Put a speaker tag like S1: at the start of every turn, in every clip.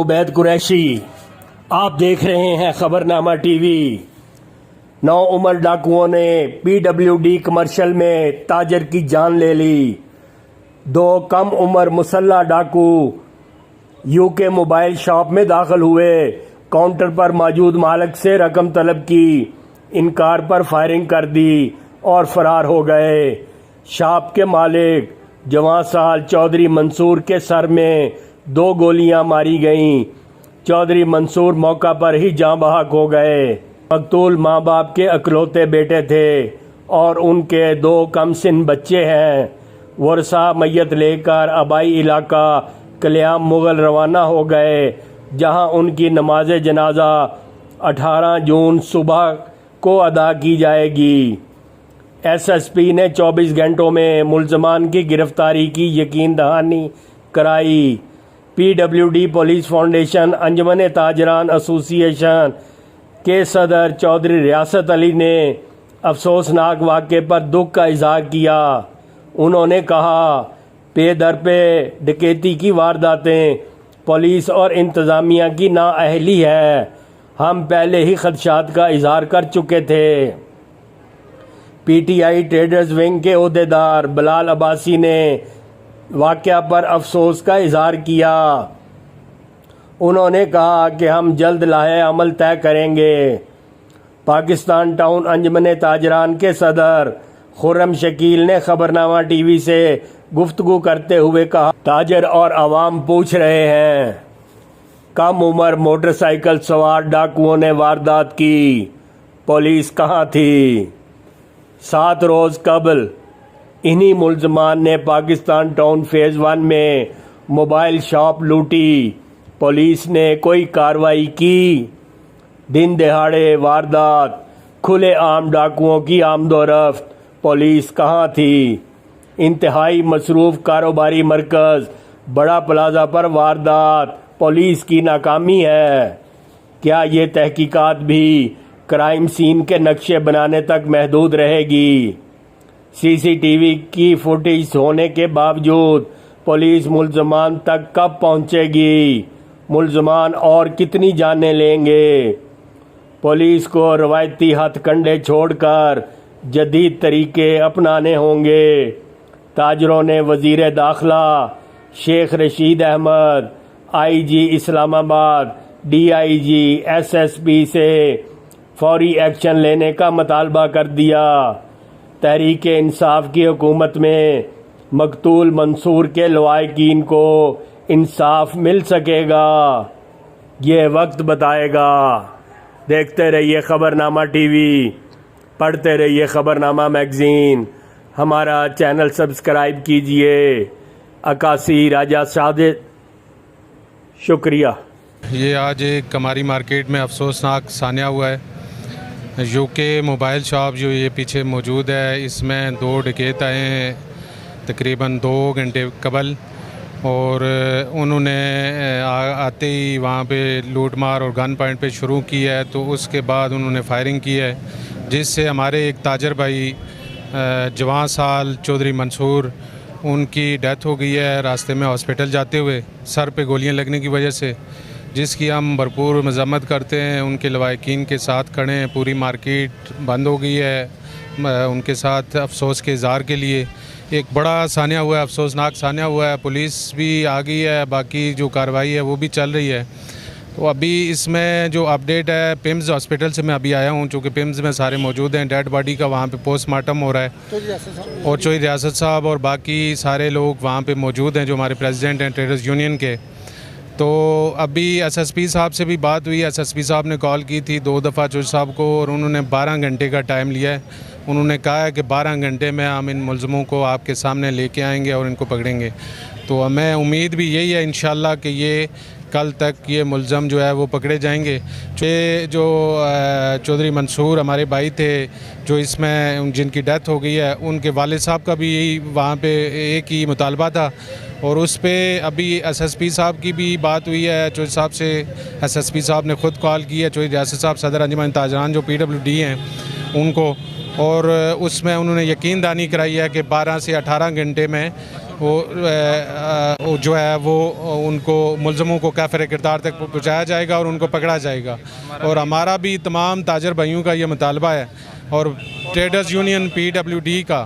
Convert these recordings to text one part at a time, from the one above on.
S1: उबैद कुरैशी। आप देख रहे हैं खबरनामा टीवी। 9 उम्र डाकुओं ने PWD कमर्शियल में ताजर की जान ले ली। 2 कम उम्र मुसल्ला डाकू यूके मोबाइल शॉप में दाखिल हुए। काउंटर पर मौजूद मालिक से रकम तलब की, इनकार पर फायरिंग कर दी और फरार हो गए। शॉप के मालिक जवान साल चौधरी मंसूर के सर में 2 गोलियां मारी गईं। चौधरी मंसूर मौका पर ही जाँ बहक हो गए। मकतूल माँ बाप के अकलौते बेटे थे और उनके 2 कमसिन बच्चे हैं। वर्षा मैयत लेकर आबाई इलाका कल्याम मुगल रवाना हो गए, जहां उनकी नमाज जनाजा 18 जून सुबह को अदा की जाएगी। SSP ने 24 घंटों में मुल्ज़मान की गिरफ्तारी की यकीन दहानी कराई। PWD पुलिस फाउंडेशन अंजुमन ताजरान एसोसिएशन के सदर चौधरी रियासत अली ने अफसोसनाक वाक़े पर दुख का इजहार किया। उन्होंने कहा, पे दर पे डकैती की वारदातें पुलिस और इंतज़ामिया की नाअहली है। हम पहले ही खदशात का इजहार कर चुके थे। PTI ट्रेडर्स विंग के ओहदेदार बिलाल अब्बासी ने वाक़या पर अफसोस का इजहार किया। उन्होंने कहा कि हम जल्द लाहे अमल तय करेंगे। पाकिस्तान टाउन अंजुमन ताजरान के सदर खुर्रम शकील ने खबरनामा टीवी से गुफ्तगू करते हुए कहा, ताजर और आवाम पूछ रहे हैं, कम उम्र मोटरसाइकिल सवार डाकुओं ने वारदात की, पुलिस कहाँ थी? 7 रोज़ कबल इन्हीं मुल्ज़मान ने पाकिस्तान टाउन फेज़ 1 में मोबाइल शॉप लूटी। पुलिस ने कोई कार्रवाई की? दिन दहाड़े वारदात, खुले आम डाकुओं की आमदोरफ्त, पुलिस कहाँ थी? इंतहाई मसरूफ़ कारोबारी मरकज़ बड़ा प्लाजा पर वारदात, पुलिस की नाकामी है। क्या ये तहकीकात भी क्राइम सीन के नक्शे बनाने तक महदूद रहेगी? CCTV की फुटेज होने के बावजूद पुलिस मुल्ज़मान तक कब पहुंचेगी? मुल्ज़मान और कितनी जानें लेंगे? पुलिस को रवायती हथकंडे छोड़कर जदीद तरीके अपनाने होंगे। ताजरों ने वज़ीर दाखिला Sheikh Rashid Ahmad, IG Islamabad, DIG, SSP से फौरी एक्शन लेने का मुतालबा कर दिया। तहरीक इंसाफ की हुकूमत में मकतूल मंसूर के लवाहिकीन को इंसाफ मिल सकेगा, ये वक्त बताएगा। देखते रहिए खबरनामा टीवी, पढ़ते रहिए खबरनामा मैगज़ीन। हमारा चैनल सब्सक्राइब कीजिए। अकासी राजा सादिक, शुक्रिया।
S2: ये आज एक कमारी मार्केट में अफसोसनाक सान्या हुआ है। यूके मोबाइल शॉप जो ये पीछे मौजूद है, इसमें 2 डकैत आए हैं तकरीबन 2 घंटे कबल, और उन्होंने आते ही वहाँ पे लूट मार और गन पॉइंट पे शुरू की है। तो उसके बाद उन्होंने फायरिंग की है, जिससे हमारे एक ताजर भाई जवान साल चौधरी मंसूर, उनकी डेथ हो गई है रास्ते में हॉस्पिटल जाते हुए, सर पे गोलियां लगने की वजह से, जिसकी हम भरपूर मज़म्मत करते हैं। उनके लवाहिकीन के साथ खड़े हैं। पूरी मार्केट बंद हो गई है उनके साथ अफसोस के इज़हार के लिए। एक बड़ा सान्या हुआ है, अफसोसनाक सान्या हुआ है। पुलिस भी आ गई है, बाकी जो कार्रवाई है वो भी चल रही है। तो अभी इसमें जो अपडेट है, पिम्स हॉस्पिटल से मैं अभी आया हूँ, चूँकि पिम्स में सारे मौजूद हैं। डेड बॉडी का वहाँ पे पोस्टमार्टम हो रहा है, और चौधरी रियासत साहब और बाकी सारे लोग वहाँ पे मौजूद हैं, जो हमारे प्रेसिडेंट हैं ट्रेडर्स यूनियन के। तो अभी SSP साहब से भी बात हुई। SSP साहब ने कॉल की थी 2 दफ़ा चौधरी साहब को, और उन्होंने 12 घंटे का टाइम लिया है। उन्होंने कहा है कि 12 घंटे में हम इन मुल्ज़मों को आपके सामने लेके आएंगे और इनको पकड़ेंगे। तो हमें उम्मीद भी यही है इंशाल्लाह कि ये कल तक ये मुल्ज़म जो है वो पकड़े जाएंगे। जो चौधरी मंसूर हमारे भाई थे, जो इसमें जिनकी डेथ हो गई है, उनके वालिद साहब का भी यही वहाँ पे एक ही मुतालबा था, और उस पर अभी SSP साहब की भी बात हुई है चौधरी साहब से। SSP साहब ने ख़ुद कॉल की है चौधरी रियासत साहब सदर अंजुमन ताजरान जो PWD हैं उनको, और उसमें उन्होंने यकीन दहानी कराई है कि 12 से 18 घंटे में वो जो है वो उनको मुलज़मों को काफ़िर किरदार तक पहुँचाया जाएगा और उनको पकड़ा जाएगा। और हमारा भी तमाम ताजर भाइयों का ये मुतालबा है और ट्रेडर्स यूनियन PWD का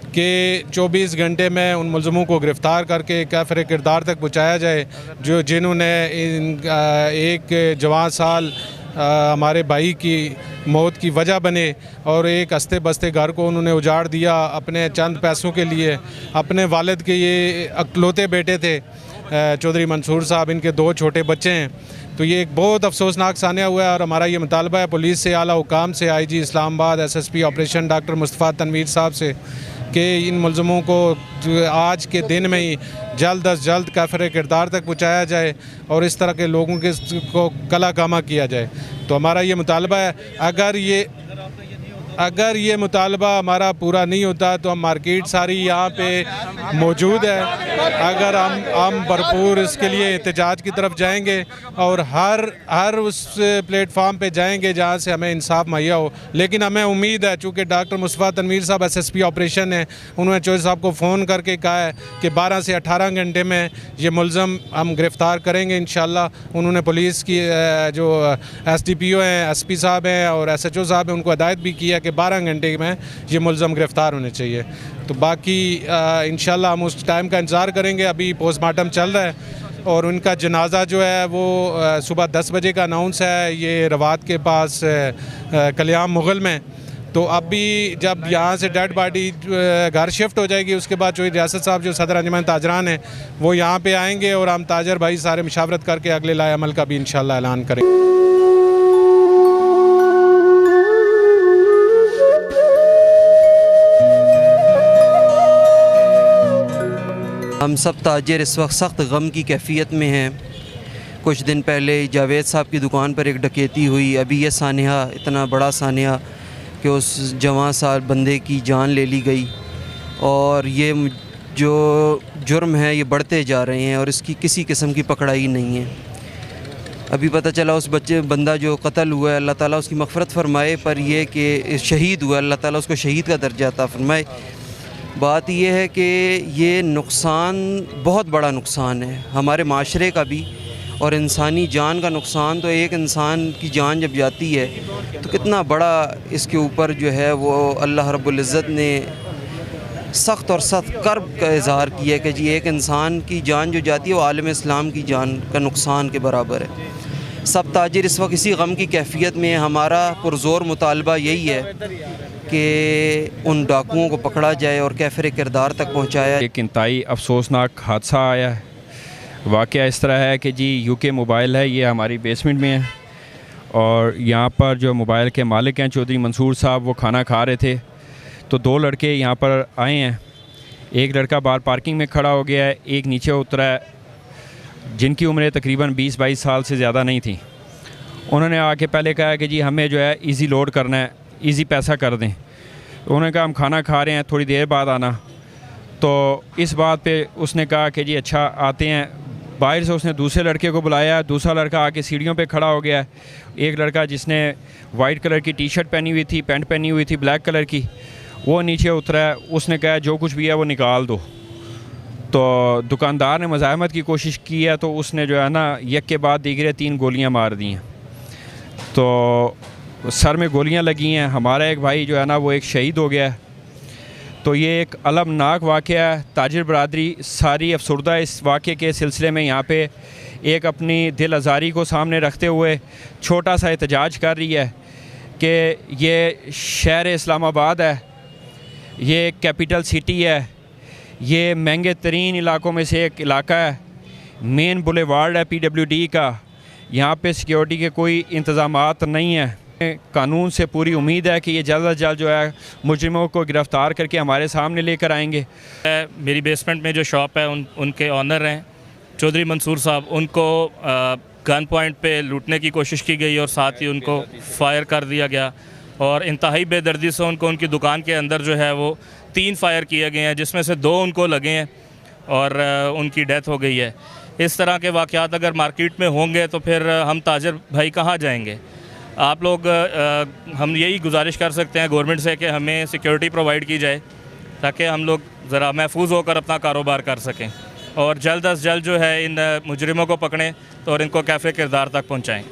S2: कि 24 घंटे में उन मुलज़मों को गिरफ़्तार करके काफ़िर किरदार तक पहुँचाया जाए जो जिन्होंने एक जवान साल हमारे भाई की मौत की वजह बने और एक हंसते बसते घर को उन्होंने उजाड़ दिया अपने चंद पैसों के लिए। अपने वालिद के ये अकलौते बेटे थे चौधरी मंसूर साहब, इनके 2 छोटे बच्चे हैं। तो ये एक बहुत अफसोसनाक सानिया हुआ है और हमारा ये मुतालबा है पुलिस से, आला हुकाम से, IG Islamabad, SSP operation doctor Mustafa Tanveer sahab से कि इन मुलज़मों को आज के दिन में ही जल्द अज जल्द काफ़िर किरदार तक पहुँचाया जाए और इस तरह के लोगों के को कला कामा किया जाए। तो हमारा ये मुतालबा है। अगर ये मुतालबा हमारा पूरा नहीं होता तो हम मार्केट सारी यहाँ पे मौजूद है। अगर हम भरपूर इसके लिए एहतजाज की तरफ जाएंगे और हर उस प्लेटफार्म पे जाएंगे जहाँ से हमें इंसाफ मुहैया हो। लेकिन हमें उम्मीद है चूँकि डॉक्टर मुस्तफ़ा तनवीर साहब SSP ऑपरेशन है, उन्होंने चौधरी साहब को फ़ोन करके कहा है कि 12 से 18 घंटे में ये मुलज़म हम गिरफ़्तार करेंगे इंशाल्लाह। उन्होंने पुलिस की जो SDPO हैं, SP साहब हैं और SHO साहब हैं, उनको हिदायत भी की है कि 12 घंटे में ये मुलज़म गिरफ़्तार होने चाहिए। तो बाकी इंशाल्लाह हम उस टाइम का इंतज़ार करेंगे। अभी पोस्टमार्टम चल रहा है और उनका जनाजा जो है वो सुबह 10 बजे का अनाउंस है, ये रवात के पास कल्याम मुग़ल में। तो अभी जब यहाँ से डेड बॉडी घर शिफ्ट हो जाएगी उसके बाद चौधरी रियासत साहब जो सदर अंजुमन ताजरान हैं वो यहाँ पे आएंगे और हम ताजर भाई सारे मुशावरत करके अगले लाए अमल का भी इंशाल्लाह ऐलान करेंगे।
S3: हम सब ताजर इस वक्त सख्त गम की कैफियत में हैं। कुछ दिन पहले जावेद साहब की दुकान पर एक डकैती हुई। अभी ये सानिया, इतना बड़ा सानिया कि उस जवान साल बंदे की जान ले ली गई और ये जो जुर्म है ये बढ़ते जा रहे हैं और इसकी किसी किस्म की पकड़ाई नहीं है। अभी पता चला उस बंदा जो कत्ल हुआ है, अल्लाह ताला उसकी मग़फ़िरत फ़रमाए, पर यह कि शहीद हुआ, अल्लाह ताला उसको शहीद का दर्जा अता फ़रमाए। बात यह है कि ये नुकसान बहुत बड़ा नुकसान है हमारे माशरे का भी, और इंसानी जान का नुकसान। तो एक इंसान की जान जब जाती है तो कितना बड़ा इसके ऊपर जो है वो अल्लाह रब्बुल इज़्ज़त ने सख्त और सख्त कर्ब का इज़हार किया कि जी एक इंसान की जान जो जाती है वो आलम इस्लाम की जान का नुकसान के बराबर है। सब ताजिर इस वक्त इसी गम की कैफियत में। हमारा पुरज़ोर मुतालबा यही है कि उन डाकुओं को पकड़ा जाए और काफ़िर किरदार तक पहुँचाया।
S4: एक इंतहाई अफसोसनाक हादसा आया है। वाक़या इस तरह है कि जी UK मोबाइल है, ये हमारी बेसमेंट में है और यहाँ पर जो मोबाइल के मालिक हैं चौधरी मंसूर साहब, वो खाना खा रहे थे तो 2 लड़के यहाँ पर आए हैं। एक लड़का बाहर पार्किंग में खड़ा हो गया है, एक नीचे उतरा है, जिनकी उम्रें तकरीबन 20-22 साल से ज़्यादा नहीं थी। उन्होंने आके पहले कहा कि जी हमें जो है ईज़ी लोड करना है, ईज़ी पैसा कर दें। तो उन्होंने कहा हम खाना खा रहे हैं, थोड़ी देर बाद आना। तो इस बात पे उसने कहा कि जी अच्छा आते हैं। बाहर से उसने दूसरे लड़के को बुलाया, दूसरा लड़का आके सीढ़ियों पे खड़ा हो गया। एक लड़का जिसने वाइट कलर की टी-शर्ट पहनी हुई थी, पैंट पहनी हुई थी ब्लैक कलर की, वो नीचे उतरा है। उसने कहा जो कुछ भी है वो निकाल दो। तो दुकानदार ने मज़ाहमत की कोशिश की है तो उसने जो है ना एक के बाद दीगरे 3 गोलियां मार दी हैं। तो सर में गोलियां लगी हैं। हमारा एक भाई जो है ना वो एक शहीद हो गया है। तो ये एक अलमनाक वाक़या है। ताजिर बरादरी सारी अफसरदा इस वाक़े के सिलसिले में यहाँ पे एक अपनी दिल आज़ारी को सामने रखते हुए छोटा सा एहतजाज कर रही है कि ये शहर इस्लामाबाद है, ये कैपिटल सिटी है, ये महंगे तरीन इलाकों में से एक इलाका है, मेन बुलेवार्ड है PWD का। यहाँ पे सिक्योरिटी के कोई इंतज़ामात नहीं है। कानून से पूरी उम्मीद है कि ये जल्द अज जल्द जो है मुजरिमों को गिरफ़्तार करके हमारे सामने लेकर आएंगे।
S5: मेरी बेसमेंट में जो शॉप है उनके ऑनर हैं चौधरी मंसूर साहब, उनको गन पॉइंट पे लूटने की कोशिश की गई और साथ ही उनको फायर कर दिया गया और इंतहाई बेदर्दी से उनको उनकी दुकान के अंदर जो है वो 3 फायर किए गए हैं, जिसमें से 2 उनको लगे हैं और उनकी डेथ हो गई है। इस तरह के वाक़यात अगर मार्केट में होंगे तो फिर हम ताजर भाई कहाँ जाएंगे। आप लोग हम यही गुजारिश कर सकते हैं गवर्नमेंट से कि हमें सिक्योरिटी प्रोवाइड की जाए ताकि हम लोग ज़रा महफूज होकर अपना कारोबार कर सकें और जल्द अज जल्द जो है इन मुजरिमों को पकड़ें तो और इनको कैफ़े किरदार तक पहुँचाएँ।